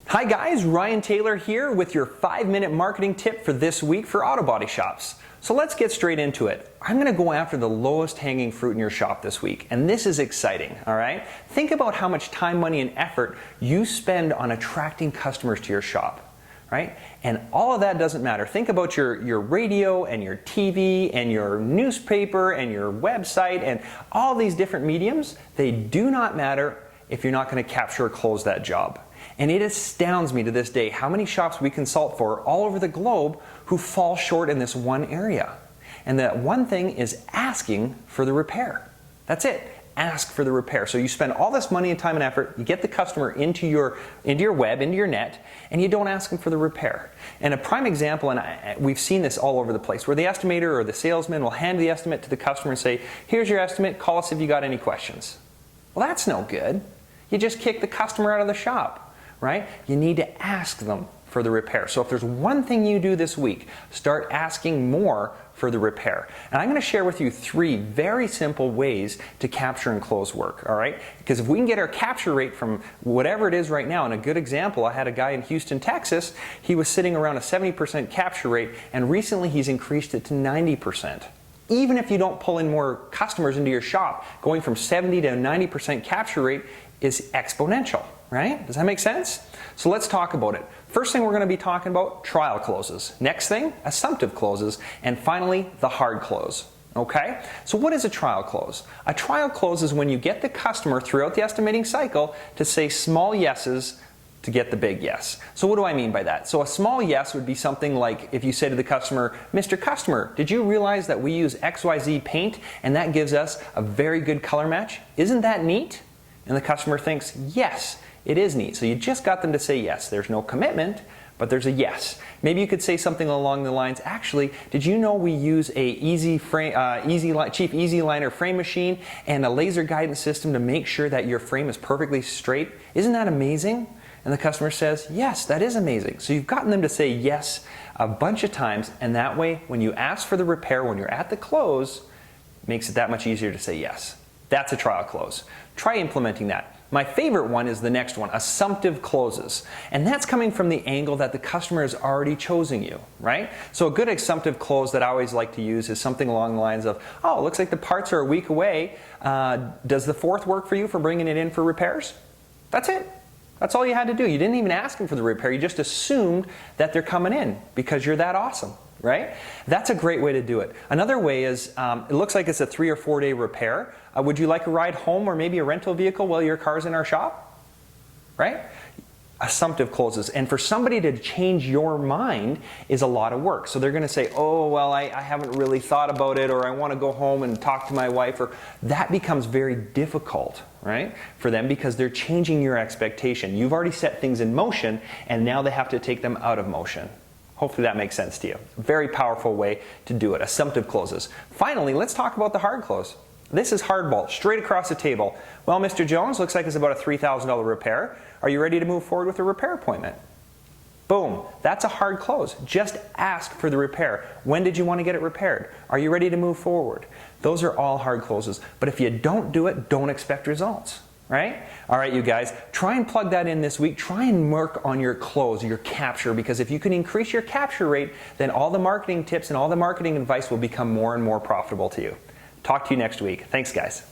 Hi guys, Ryan Taylor here with your 5-minute marketing tip for this week for auto body shops. So let's get straight into it. I'm going to go after the lowest hanging fruit in your shop this week, and this is exciting, all right? Think about how much time, money, and effort you spend on attracting customers to your shop, right? And all of that doesn't matter. Think about your radio and your TV and your newspaper and your website and all these different mediums. They do not matter if you're not going to capture or close that job. And it astounds me to this day how many shops we consult for all over the globe who fall short in this one area. And that one thing is asking for the repair. That's it. Ask for the repair. So you spend all this money and time and effort, you get the customer into your web, into your net, and you don't ask them for the repair. And a prime example, and we've seen this all over the place, where the estimator or the salesman will hand the estimate to the customer and say, here's your estimate, call us if you got any questions. Well, that's no good. You just kick the customer out of the shop. Right? You need to ask them for the repair. So if there's one thing you do this week, start asking more for the repair. And I'm going to share with you 3 very simple ways to capture and close work, all right? Because if we can get our capture rate from whatever it is right now, and a good example, I had a guy in Houston, Texas, he was sitting around a 70% capture rate, and recently he's increased it to 90%. Even if you don't pull in more customers into your shop, going from 70 to 90% capture rate is exponential, right? Does that make sense? So let's talk about it. First thing we're going to be talking about, trial closes. Next thing, assumptive closes. And finally, the hard close. Okay? So what is a trial close? A trial close is when you get the customer throughout the estimating cycle to say small yeses to get the big yes. So what do I mean by that? So a small yes would be something like if you say to the customer, Mr. Customer, did you realize that we use XYZ paint and that gives us a very good color match? Isn't that neat? And the customer thinks, yes, it is neat. So you just got them to say yes. There's no commitment, but there's a yes. Maybe you could say something along the lines, actually, did you know we use a Chief Easy Liner frame machine and a laser guidance system to make sure that your frame is perfectly straight? Isn't that amazing? And the customer says, yes, that is amazing. So you've gotten them to say yes a bunch of times, and that way, when you ask for the repair, when you're at the close, it makes it that much easier to say yes. That's a trial close. Try implementing that. My favorite one is the next one, assumptive closes. And that's coming from the angle that the customer has already chosen you, right? So a good assumptive close that I always like to use is something along the lines of, oh, it looks like the parts are a week away. Does the 4th work for you for bringing it in for repairs? That's it. That's all you had to do. You didn't even ask them for the repair. You just assumed that they're coming in because you're that awesome. Right? That's a great way to do it. Another way is, it looks like it's a 3 or 4 day repair. Would you like a ride home or maybe a rental vehicle while your car's in our shop? Right? Assumptive closes. And for somebody to change your mind is a lot of work. So they're going to say, oh, well, I haven't really thought about it, or I want to go home and talk to my wife, or that becomes very difficult, right, for them because they're changing your expectation. You've already set things in motion, and now they have to take them out of motion. Hopefully that makes sense to you. Very powerful way to do it, assumptive closes. Finally, let's talk about the hard close. This is hardball, straight across the table. Well, Mr. Jones, looks like it's about a $3,000 repair. Are you ready to move forward with a repair appointment? Boom, that's a hard close. Just ask for the repair. When did you want to get it repaired? Are you ready to move forward? Those are all hard closes. But if you don't do it, don't expect results. Right? All right, you guys, try and plug that in this week. Try and work on your close, your capture, because if you can increase your capture rate, then all the marketing tips and all the marketing advice will become more and more profitable to you. Talk to you next week. Thanks, guys.